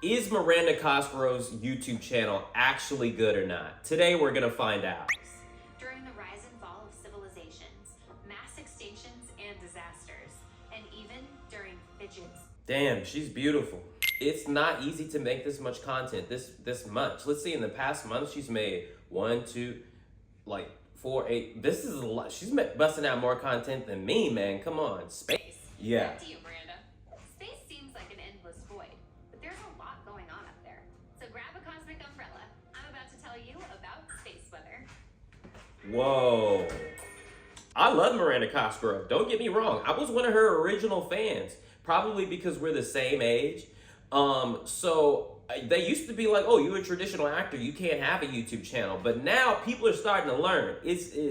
Is Miranda Cosgrove's YouTube channel actually good or not? Today we're gonna find out. During the rise and fall of civilizations, mass extinctions and disasters, and even during fidgets. Damn, she's beautiful. It's not easy to make this much content, this much. Let's see, in the past month she's made 1, 2, like 4, 8. This is a lot. She's busting out more content than me, man. Come on, space. Yeah. Back to you, Miranda. Space seems like an endless void, but there's a lot going on up there. So grab a cosmic umbrella. I'm about to tell you about space weather. Whoa. I love Miranda Cosgrove. Don't get me wrong. I was one of her original fans, probably because we're the same age. They used to be like, oh, you're a traditional actor, you can't have a YouTube channel. But now people are starting to learn.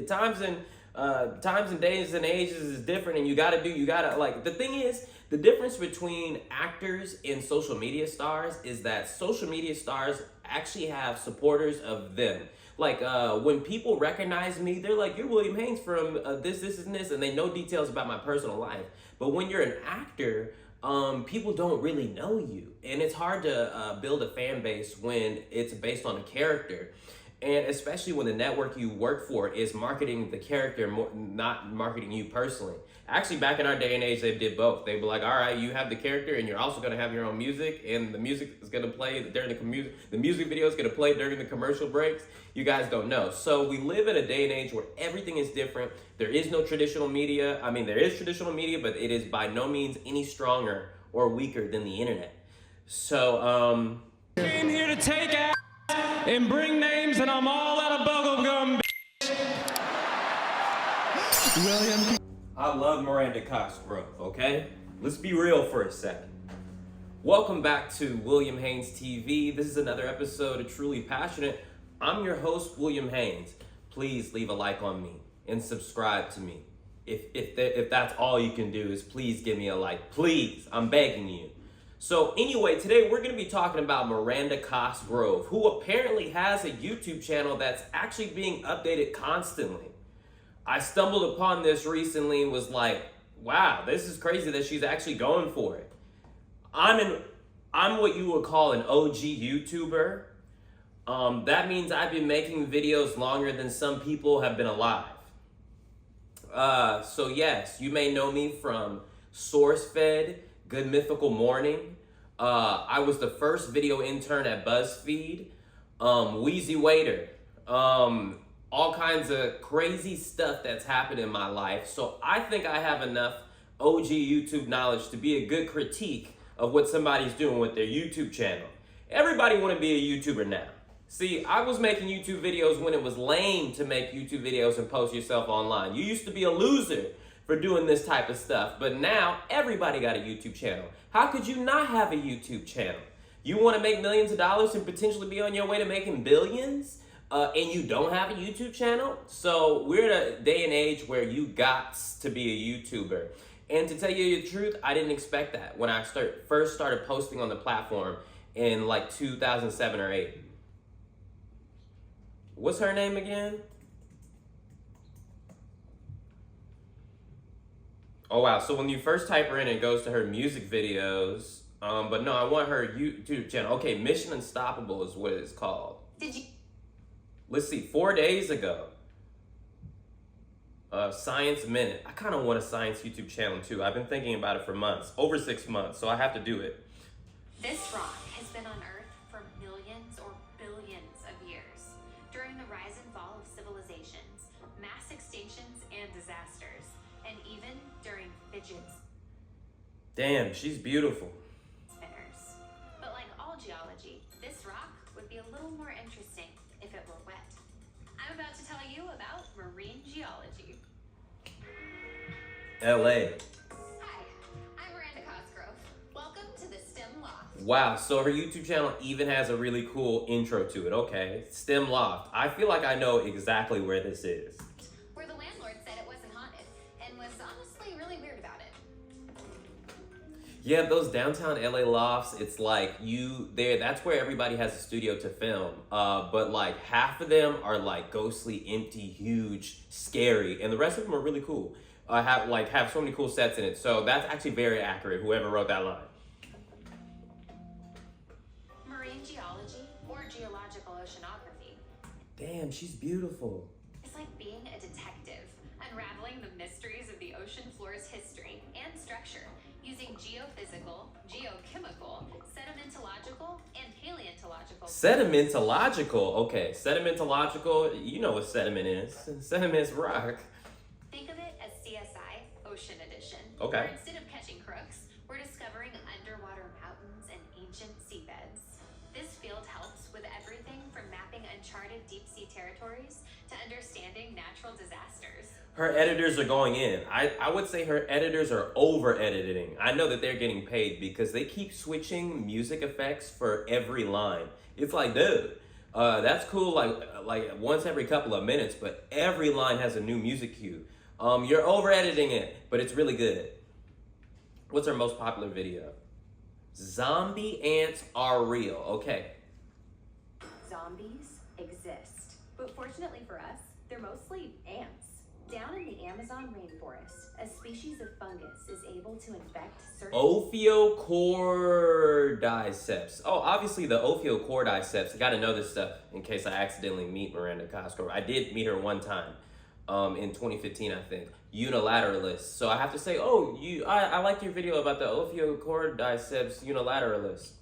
Times and days and ages is different, and you gotta like, the thing is, the difference between actors and social media stars is that social media stars actually have supporters of them. Like, when people recognize me, they're like, you're William Haynes from this, and this, and they know details about my personal life. But when you're an actor, people don't really know you. And it's hard to build a fan base when it's based on a character. And especially when the network you work for is marketing the character, not marketing you personally. Actually, back in our day and age, they did both. They were like, all right, you have the character and you're also gonna have your own music, and the music is gonna play during the music video is gonna play during the commercial breaks. You guys don't know. So we live in a day and age where everything is different. There is no traditional media. I mean, there is traditional media, but it is by no means any stronger or weaker than the internet. So, Came here to take ass and bring names, and I'm all out of bubblegum, William. I love Miranda Cosgrove, okay? Let's be real for a second. Welcome back to William Haynes TV. This is another episode of Truly Passionate. I'm your host, William Haynes. Please leave a like on me and subscribe to me. If that's all you can do, is please give me a like. Please, I'm begging you. So anyway, today we're going to be talking about Miranda Cosgrove, who apparently has a YouTube channel that's actually being updated constantly. I stumbled upon this recently and was like, wow, this is crazy that she's actually going for it. I'm what you would call an OG YouTuber. That means I've been making videos longer than some people have been alive. So yes, you may know me from SourceFed, Good Mythical Morning. I was the first video intern at BuzzFeed. Wheezy Waiter. All kinds of crazy stuff that's happened in my life. So I think I have enough OG YouTube knowledge to be a good critique of what somebody's doing with their YouTube channel. Everybody want to be a YouTuber now. See, I was making YouTube videos when it was lame to make YouTube videos and post yourself online. You used to be a loser for doing this type of stuff, but now everybody got a YouTube channel. How could you not have a YouTube channel? You want to make millions of dollars and potentially be on your way to making billions, and you don't have a YouTube channel? So we're in a day and age where you got to be a YouTuber. And to tell you the truth, I didn't expect that when I first started posting on the platform in like 2007 or 8. What's her name again? Oh wow, so when you first type her in, it goes to her music videos. But no, I want her YouTube channel. Okay, Mission Unstoppable is what it's called. Did you? Let's see, 4 days ago. Science Minute. I kind of want a science YouTube channel too. I've been thinking about it for months, over 6 months, so I have to do it. This rock has been on Earth for millions or billions of years. During the rise and fall of civilizations, mass extinctions and disasters, and even during fidgets. Damn, she's beautiful. Spinners. But like all geology, this rock would be a little more interesting if it were wet. I'm about to tell you about marine geology. LA. Hi, I'm Miranda Cosgrove. Welcome to the STEM Loft. Wow, so her YouTube channel even has a really cool intro to it. Okay, STEM Loft. I feel like I know exactly where this is. Where the landlord said it wasn't haunted and was honestly really weird about it. Yeah, those downtown LA lofts, it's like that's where everybody has a studio to film. But like half of them are like ghostly, empty, huge, scary, and the rest of them are really cool. Have so many cool sets in it. So that's actually very accurate, whoever wrote that line. geology, or geological oceanography. Damn, she's beautiful. It's like being a detective, unraveling the mysteries of the ocean floor's history and structure using geophysical, geochemical, sedimentological, and paleontological. Sedimentological. Okay, sedimentological. You know what sediment is. Sediment is rock. Think of it as CSI Ocean Edition. Okay. Where instead of catching crooks, we're discovering underwater mountains and ancient seabeds. This field helps with everything from mapping uncharted deep sea territories to understanding natural disasters. Her editors are going in. I would say her editors are over editing. I know that they're getting paid because they keep switching music effects for every line. It's like, dude, that's cool like once every couple of minutes, but every line has a new music cue. You're over editing it, but it's really good. What's her most popular video? Zombie ants are real. Okay. Zombies exist, but fortunately for us, they're mostly ants. Down in the Amazon rainforest, a species of fungus is able to infect certain... Ophiocordyceps. Oh, obviously the Ophiocordyceps. I gotta know this stuff in case I accidentally meet Miranda Cosgrove. I did meet her one time in 2015, I think. Unilateralist. So I have to say, I liked your video about the Ophiocordyceps unilateralist.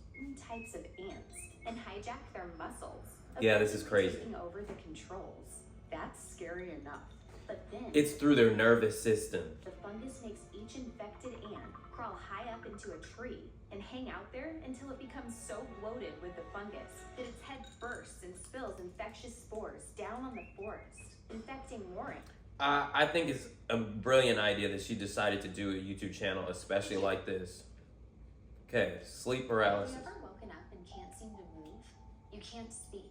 types of ants and hijack their muscles. Yeah, this is crazy. Taking over the controls. That's scary enough. But then It's through their nervous system. the fungus makes each infected ant crawl high up into a tree and hang out there until it becomes so bloated with the fungus that its head bursts and spills infectious spores down on the forest, infecting more ants. I think it's a brilliant idea that she decided to do a YouTube channel, especially like this. Okay, sleep paralysis. Have you ever woken up and can't seem to move? You can't speak.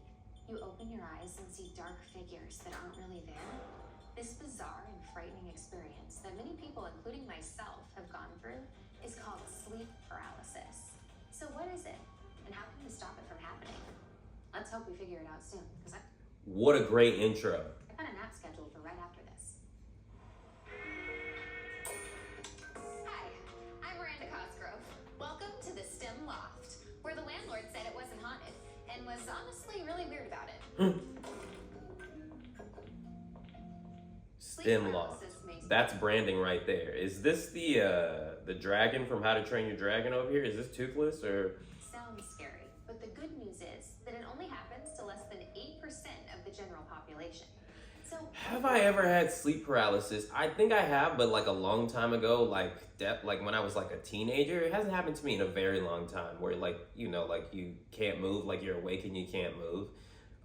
You open your eyes and see dark figures that aren't really there. This bizarre and frightening experience that many people, including myself, have gone through is called sleep paralysis. So what is it? And how can we stop it from happening? Let's hope we figure it out soon, because What a great intro. I've got a nap scheduled for right after this. Hi, I'm Miranda Cosgrove. Welcome to the STEM Loft, where the landlord said it wasn't haunted and was honestly really weird about it. STEM Loft. That's branding right there. Is this the dragon from How to Train Your Dragon over here? Is this Toothless or? Sounds scary, but the good news is that it only happens to less than 8% of the general population. So Have I ever had sleep paralysis? I think I have, but like a long time ago, like when I was like a teenager. It hasn't happened to me in a very long time where like you can't move, like you're awake and you can't move.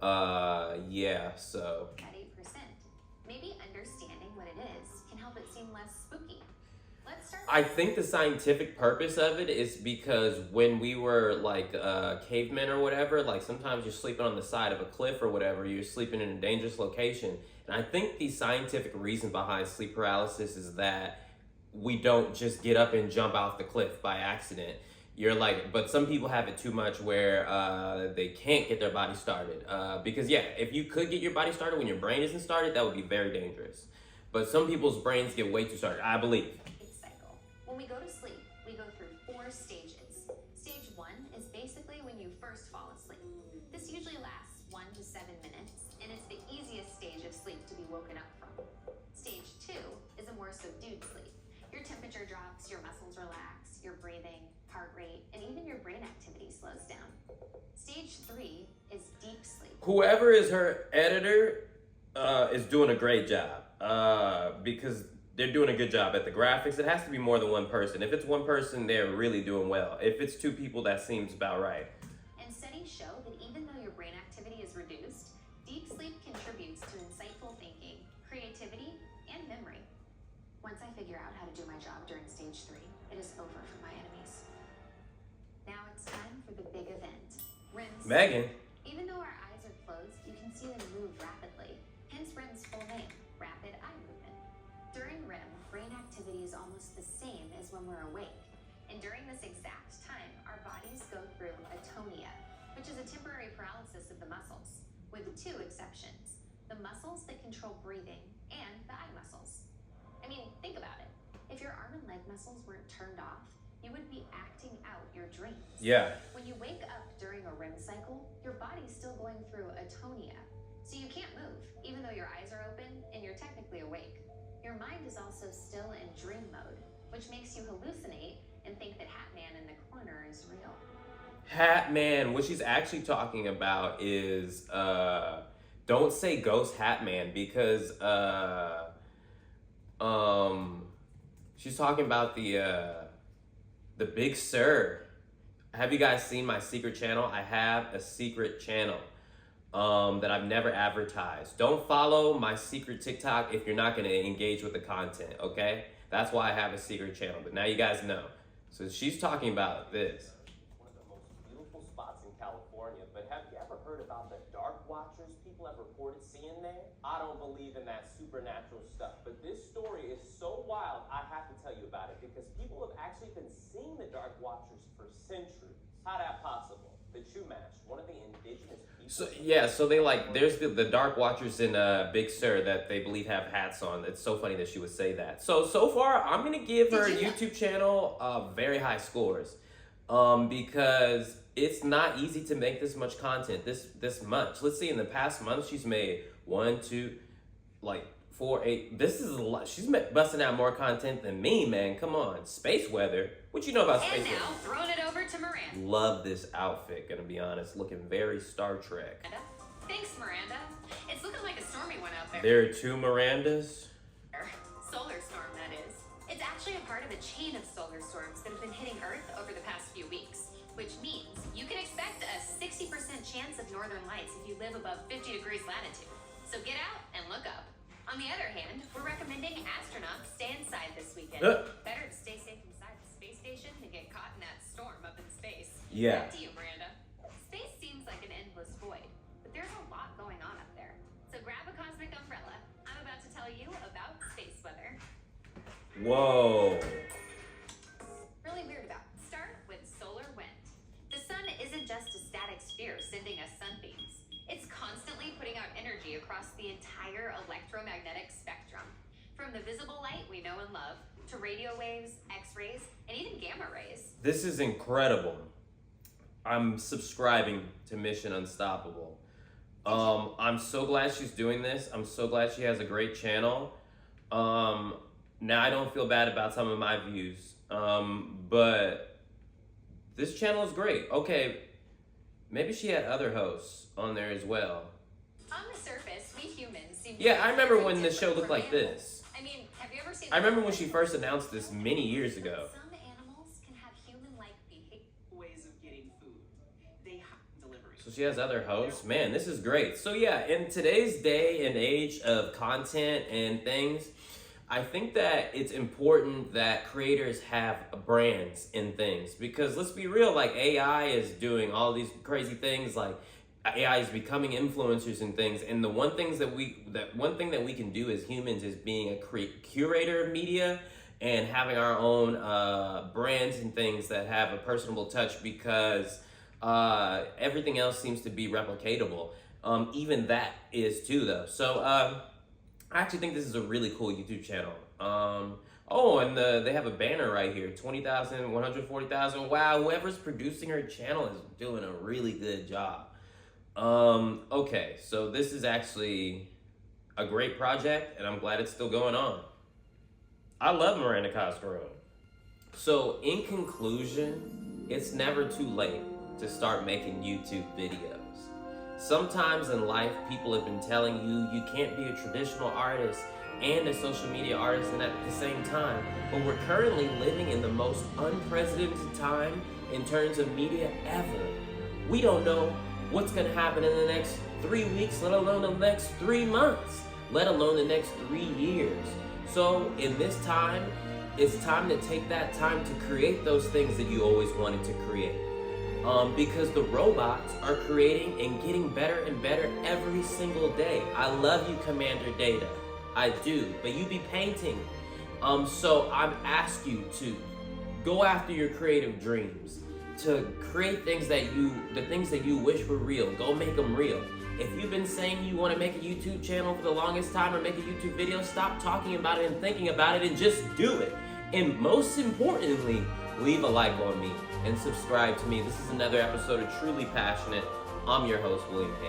Yeah, so. at 8%, maybe understanding what it is can help it seem less spooky. Let's start. I think the scientific purpose of it is because when we were like cavemen or whatever, like sometimes you're sleeping on the side of a cliff or whatever, you're sleeping in a dangerous location. And I think the scientific reason behind sleep paralysis is that we don't just get up and jump off the cliff by accident. You're like, but some people have it too much where they can't get their body started. Because yeah, if you could get your body started when your brain isn't started, that would be very dangerous. But some people's brains get way too started, I believe. Cycle. When we go to sleep, we go through 4 stages. Stage 1 is basically when you first fall asleep. This usually lasts 1 to 7 minutes, and it's the easiest stage of sleep to be woken up from. Stage 2 is a more subdued sleep. Your temperature drops, your muscles relax, your breathing, heart rate, and even your brain activity slows down. Stage 3 is deep sleep. Whoever is her editor is doing a great job because they're doing a good job at the graphics. It has to be more than one person. If it's one person, they're really doing well. If it's 2 people, that seems about right. And studies show that even though your brain activity is reduced, deep sleep contributes to insightful thinking, creativity, and memory. Once I figure out how to do my job during stage 3, it is over for my enemies. Now it's time for the big event. REM sleep. Megan. Even though our eyes are closed, you can see them move rapidly. Hence REM's full name, rapid eye movement. During REM, brain activity is almost the same as when we're awake. And during this exact time, our bodies go through atonia, which is a temporary paralysis of the muscles, with 2 exceptions: the muscles that control breathing and the eye muscles. I mean, think about it. If your arm and leg muscles weren't turned off, you would be acting out your dreams. Yeah. When you wake up during a a REM cycle, your body's still going through atonia. So you can't move, even though your eyes are open and you're technically awake. Your mind is also still in dream mode, which makes you hallucinate and think that Hat Man in the corner is real. Hat Man, what she's actually talking about is, don't say Ghost Hat Man, because, she's talking about the Big Sur. Have you guys seen my secret channel? I have a secret channel that I've never advertised. Don't follow my secret TikTok if you're not gonna engage with the content, okay? That's why I have a secret channel, but now you guys know. So she's talking about this. One of the most beautiful spots in California, but have you ever heard about the dark watchers people have reported seeing there? I don't believe in that supernatural stuff, but this story is so wild, I have to tell you about it because people have actually been seeing the dark watchers for centuries. How that possible? The Chumash, one of the indigenous people. So yeah, so they like, there's the dark watchers in Big Sur that they believe have hats on. It's so funny that she would say that. So far, I'm gonna give her YouTube channel very high scores, because it's not easy to make this much content, this much. Let's see, in the past month, she's made 1, 2, like 4, 8. This is a lot. She's busting out more content than me, man. Come on, space weather. What you know about space And weather? now, throwing it over to Miranda. Love this outfit, gonna be honest. Looking very Star Trek. Thanks, Miranda. It's looking like a stormy one out there. There are 2 Mirandas. Solar storm, that is. It's actually a part of a chain of solar storms that have been hitting Earth over the past few weeks, which means you can expect a 60% chance of northern lights if you live above 50 degrees latitude. So get out and look up. On the other hand, we're recommending astronauts stay inside this weekend. Better to stay safe inside the space station than get caught in that storm up in space. Yeah. Back to you, Miranda. Space seems like an endless void, but there's a lot going on up there. So grab a cosmic umbrella. I'm about to tell you about space weather. Whoa. Really weird about. Start with solar wind. The sun isn't just a static sphere sending us sunbeams. It's constantly putting out energy across the entire electromagnetic spectrum. From the visible light we know and love, to radio waves, X-rays, and even gamma rays. This is incredible. I'm subscribing to Mission Unstoppable. I'm so glad she's doing this. I'm so glad she has a great channel. Now I don't feel bad about some of my views, but this channel is great. Okay, maybe she had other hosts on there as well. On the surface, we humans seem to Yeah, be I remember very when the different show looked from like animals. this. I mean, have you ever seen? I remember when she first announced this many years ago. Some animals can have human-like behavior. Ways of getting food. They have deliveries. So she has other hosts. Man, this is great. So yeah, in today's day and age of content and things, I think that it's important that creators have brands in things, because let's be real, like AI is doing all these crazy things, like AI is becoming influencers and things, and the one thing that we can do as humans is being a curator of media and having our own brands and things that have a personable touch, because everything else seems to be replicatable. Even that is too, though. So I actually think this is a really cool YouTube channel. Oh, and they have a banner right here, 20,000, 140,000. Wow, whoever's producing her channel is doing a really good job. Okay, so this is actually a great project, and I'm glad it's still going on. I love Miranda Cosgrove. So in conclusion, it's never too late to start making YouTube videos. Sometimes in life, people have been telling you can't be a traditional artist and a social media artist and at the same time, but we're currently living in the most unprecedented time in terms of media ever. We don't know what's gonna happen in the next 3 weeks, let alone the next 3 months, let alone the next 3 years. So in this time, it's time to take that time to create those things that you always wanted to create. Because the robots are creating and getting better and better every single day. I love you, Commander Data. I do, but you be painting. So I'm asking you to go after your creative dreams, to create things the things that you wish were real. Go make them real. If you've been saying you want to make a YouTube channel for the longest time or make a YouTube video, stop talking about it and thinking about it and just do it. And most importantly, leave a like on me, and subscribe to me. This is another episode of Truly Passionate. I'm your host, William Hayes.